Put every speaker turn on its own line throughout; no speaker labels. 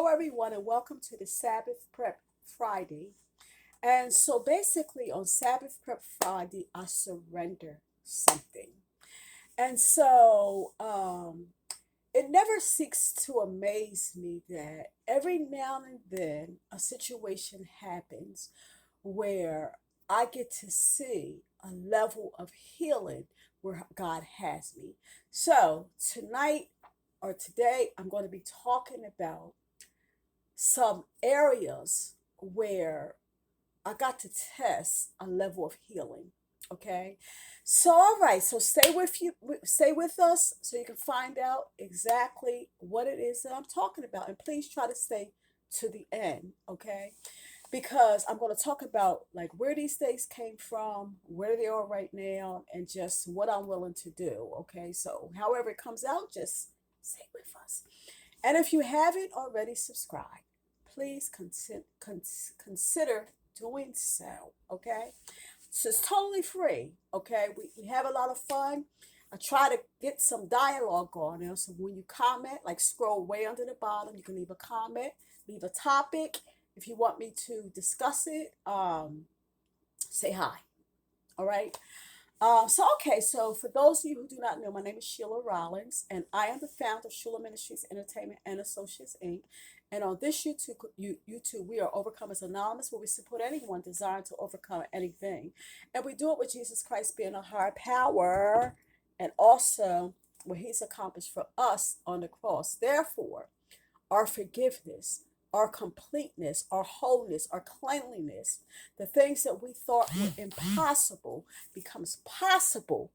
Hello, everyone, and welcome to the Sabbath Prep Friday. And so basically, on Sabbath Prep Friday, I surrender something. And so it never ceases to amaze me that every now and then a situation happens where I get to see a level of healing where God has me. So tonight or today, I'm going to be talking about some areas where I got to test a level of healing. Okay. So all right, so stay with us so you can find out exactly what it is that I'm talking about. And please try to stay to the end, okay? Because I'm going to talk about like where these things came from, where they are right now, and just what I'm willing to do. Okay. So however it comes out, just stay with us. And if you haven't already subscribed, please consider doing so. Okay. So it's totally free. Okay. We have a lot of fun. I try to get some dialogue on there. So when you comment, like scroll way under the bottom, you can leave a comment, leave a topic. If you want me to discuss it, say hi. All right. So for those of you who do not know, my name is Sheila Rollins, and I am the founder of H.U.L.A Ministries Entertainment and Associates Inc. And on this YouTube, we are Overcomers Anonymous, where we support anyone desiring to overcome anything, and we do it with Jesus Christ being a higher power, and also what He's accomplished for us on the cross. Therefore, our forgiveness, our completeness, our wholeness, our cleanliness, the things that we thought were impossible becomes possible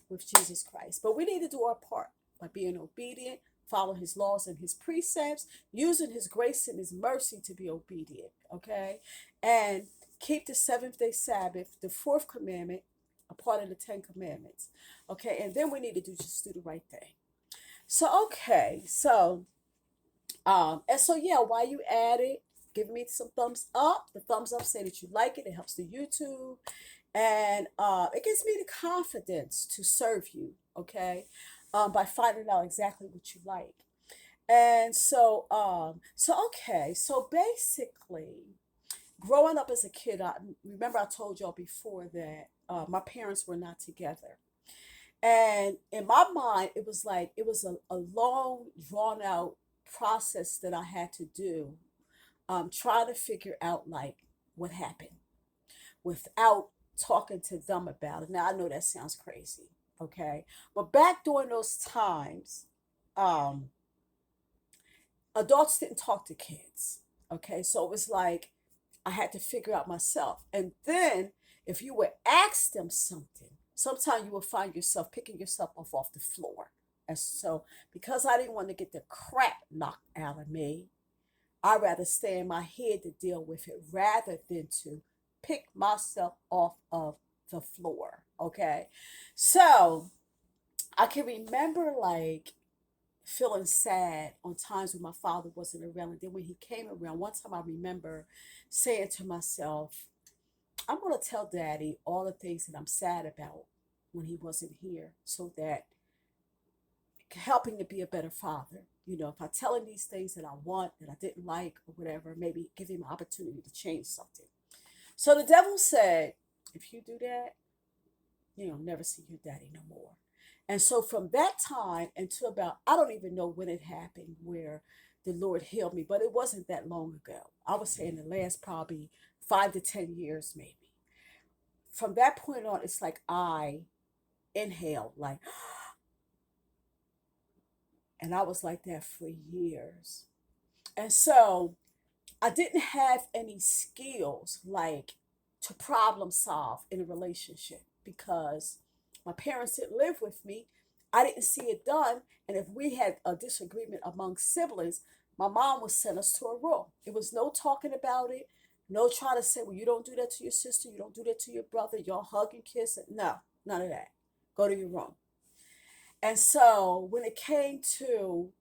with Jesus Christ. But we need to do our part by being obedient, following His laws and His precepts, using His grace and His mercy to be obedient, okay? And keep the seventh day Sabbath, the fourth commandment, a part of the 10 commandments, okay? And then we need to just do the right thing. So, okay, so yeah, while you at it, give me some thumbs up. The thumbs up say that you like it. It helps the YouTube, and it gives me the confidence to serve you. Okay, by finding out exactly what you like. And so basically, growing up as a kid, I remember I told y'all before that my parents were not together. And in my mind, it was like it was a long, drawn out process that I had to do, trying to figure out like what happened without talking to them about it. Now I know that sounds crazy, okay? But back during those times, um, adults didn't talk to kids. Okay, so it was like I had to figure out myself. And then if you would ask them something, sometimes you will find yourself picking yourself off the floor. And so because I didn't want to get the crap knocked out of me, I'd rather stay in my head to deal with it rather than to pick myself off of the floor. Okay. So I can remember like feeling sad on times when my father wasn't around. And then when he came around, one time I remember saying to myself, I'm going to tell daddy all the things that I'm sad about when he wasn't here so that helping to be a better father. You know, if I tell him these things that I want, that I didn't like, or whatever, maybe give him an opportunity to change something. So the devil said, if you do that, you'll never see your daddy no more. And so from that time until about, I don't even know when it happened where the Lord healed me, but it wasn't that long ago. I would say in the last probably 5 to 10 years, maybe. From that point on, it's like I inhaled, like, and I was like that for years. And so I didn't have any skills like to problem solve in a relationship because my parents didn't live with me. I didn't see it done. And if we had a disagreement among siblings, my mom would send us to a room. It was no talking about it, no trying to say, well, you don't do that to your sister, you don't do that to your brother, y'all hug and kiss. No, none of that. Go to your room. And so when it came to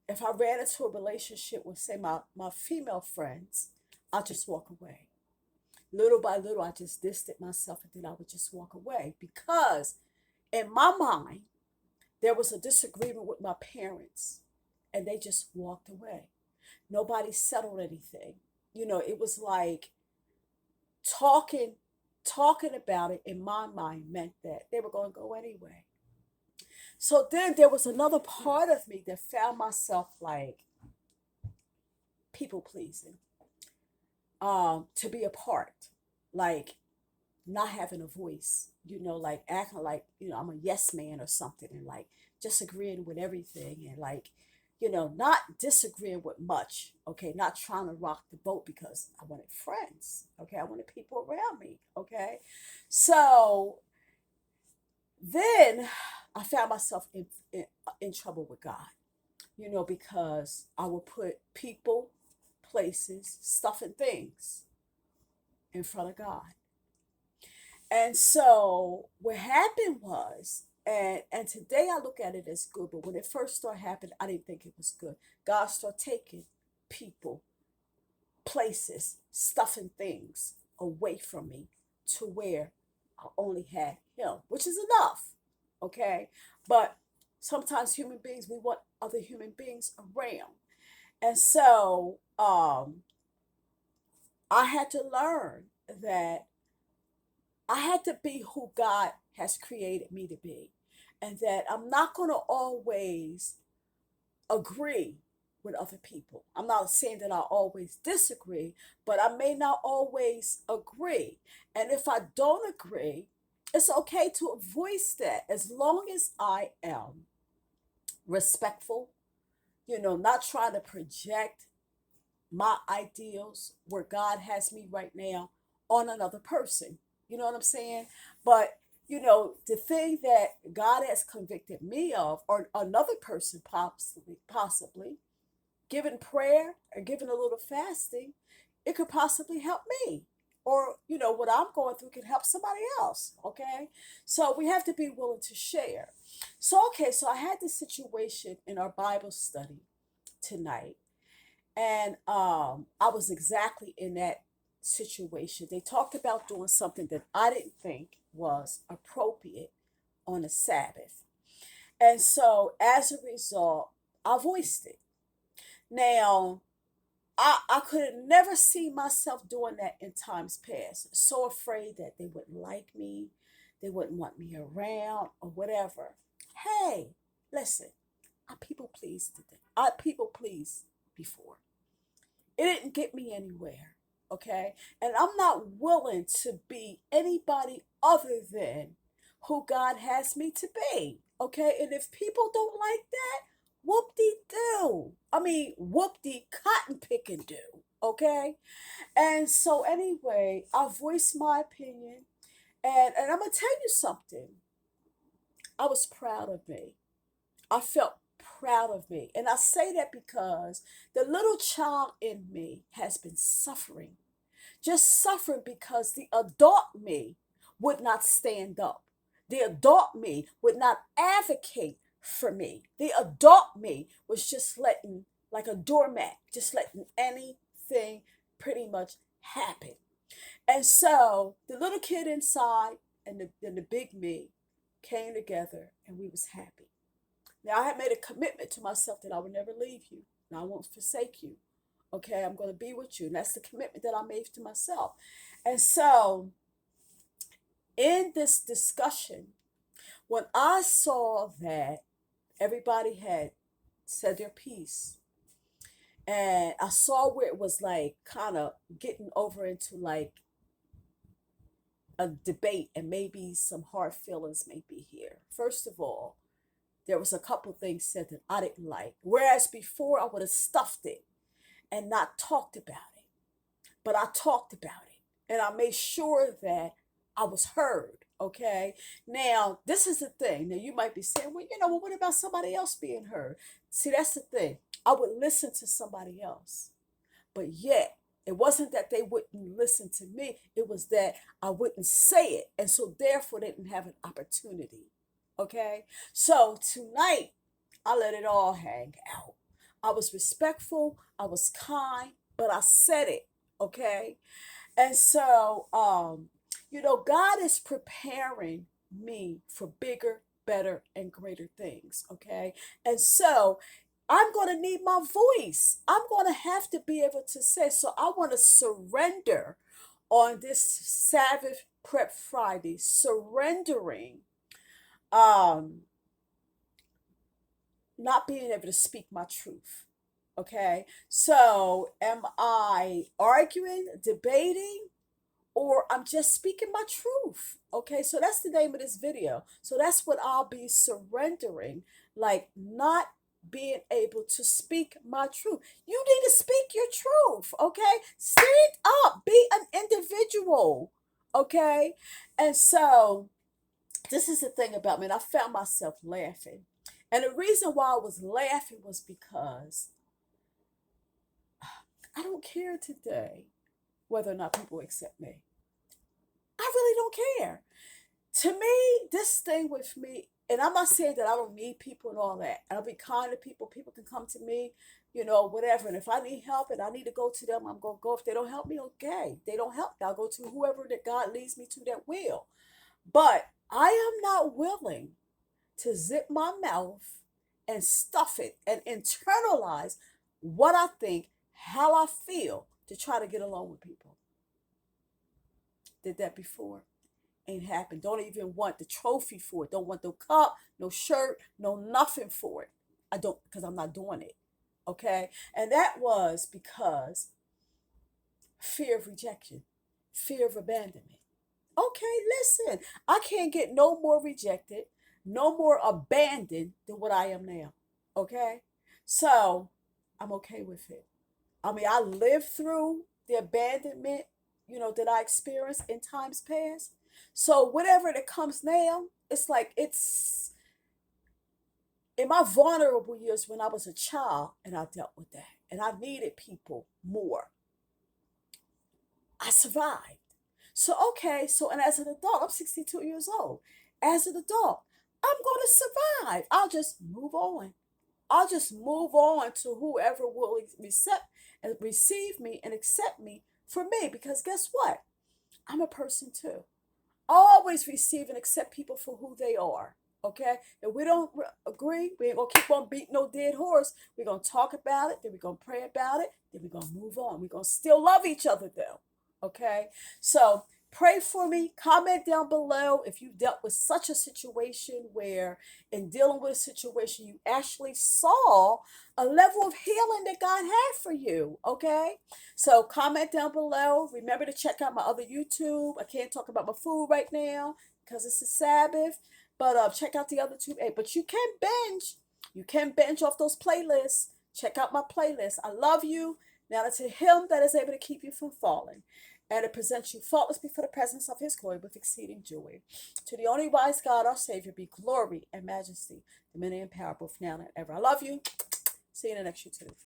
if I ran into a relationship with, say, my female friends, I'll just walk away. Little by little, I just distanced myself and then I would just walk away because in my mind, there was a disagreement with my parents. and they just walked away. Nobody settled anything. It was like talking talking about it in my mind meant that they were going to go anyway. So then there was another part of me that found myself like people pleasing, to be a part, like not having a voice, like acting like, I'm a yes man or something, and like just agreeing with everything, and like, not disagreeing with much, okay, not trying to rock the boat because I wanted friends, okay, I wanted people around me, okay. So then I found myself in trouble with God, because I would put people, places, stuff, and things in front of God. And so what happened was, and today I look at it as good, but when it first started happening, I didn't think it was good. God started taking people, places, stuff, and things away from me to where I only had Him, which is enough, okay? But sometimes human beings, we want other human beings around. And so I had to learn that I had to be who God has created me to be. And that I'm not going to always agree with other people. I'm not saying that I always disagree, but I may not always agree. And if I don't agree, it's okay to voice that as long as I am respectful, not trying to project my ideals where God has me right now on another person. You know what I'm saying? But the thing that God has convicted me of, or another person possibly, given prayer or given a little fasting, it could possibly help me. Or, what I'm going through can help somebody else. Okay. So we have to be willing to share. So, okay, so I had this situation in our Bible study tonight, and I was exactly in that situation. They talked about doing something that I didn't think was appropriate on a Sabbath. And so as a result, I voiced it. Now, I could have never seen myself doing that in times past. So afraid that they wouldn't like me, they wouldn't want me around, or whatever. Hey, listen, I people pleased today. I people pleased before. It didn't get me anywhere. Okay. And I'm not willing to be anybody other than who God has me to be. Okay. And if people don't like that, whoop de do. I mean, whoop de cotton picking do. Okay. And so, anyway, I voiced my opinion. And I'm going to tell you something. I was proud of me. I felt proud of me. And I say that because the little child in me has been suffering, just suffering because the adult me would not stand up. The adult me would not advocate for me. The adult me was just letting, like a doormat, just letting anything pretty much happen. And so the little kid inside and the big me came together, and we was happy. Now, I had made a commitment to myself that I would never leave you and I won't forsake you. Okay, I'm going to be with you. And that's the commitment that I made to myself. And so, in this discussion, when I saw that everybody had said their piece, and I saw where it was like kind of getting over into like a debate, and maybe some hard feelings may be here. First of all, there was a couple things said that I didn't like. Whereas before I would have stuffed it and not talked about it. But I talked about it. And I made sure that I was heard. Okay. Now, this is the thing. Now, you might be saying, well, what about somebody else being heard? See, that's the thing. I would listen to somebody else. But yet, it wasn't that they wouldn't listen to me. It was that I wouldn't say it. And so, therefore, they didn't have an opportunity. Okay. So, tonight, I let it all hang out. I was respectful. I was kind, but I said it. Okay. And so, God is preparing me for bigger, better, and greater things. Okay. And so, I'm going to need my voice. I'm going to have to be able to say. So I want to surrender on this Sabbath Prep Friday, surrendering, um, not being able to speak my truth. Okay. So am I arguing, debating, or I'm just speaking my truth? Okay. So that's the name of this video. So that's what I'll be surrendering, like not being able to speak my truth. You need to speak your truth. Okay. Stand up, be an individual. Okay. And so this is the thing about me, and I found myself laughing. And the reason why I was laughing was because I don't care today whether or not people accept me. I really don't care. To me, this thing with me, and I'm not saying that I don't need people and all that. And I'll be kind to people. People can come to me, whatever. And if I need help and I need to go to them, I'm going to go. If they don't help me, okay. If they don't help me, I'll go to whoever that God leads me to that will. But I am not willing to zip my mouth and stuff it and internalize what I think, how I feel to try to get along with people. Did that before. Ain't happened. Don't even want the trophy for it. Don't want no cup, no shirt, no nothing for it. I don't, because I'm not doing it. Okay. And that was because fear of rejection, fear of abandonment. Okay, listen, I can't get no more rejected, no more abandoned than what I am now. Okay? So I'm okay with it. I mean, I lived through the abandonment, that I experienced in times past. So whatever that comes now, it's like it's in my vulnerable years when I was a child and I dealt with that. And I needed people more. I survived. So, okay, so, and as an adult, I'm 62 years old. As an adult, I'm going to survive. I'll just move on. I'll just move on to whoever will accept and receive me and accept me for me. Because guess what? I'm a person too. Always receive and accept people for who they are. Okay? If we don't agree, we ain't gonna keep on beating no dead horse. We're gonna talk about it, then we're gonna pray about it, then we're gonna move on. We're gonna still love each other though. Okay? So pray for me. Comment down below if you dealt with such a situation where, in dealing with a situation, you actually saw a level of healing that God had for you. Okay? So comment down below. Remember to check out my other YouTube. I can't talk about my food right now because it's a Sabbath. But check out the other two. Hey, but you can binge. You can binge off those playlists. Check out my playlist. I love you. Now to him that is able to keep you from falling and to present you faultless before the presence of his glory with exceeding joy. To the only wise God, our Savior, be glory and majesty, dominion and power, both now and ever. I love you. See you in the next YouTube.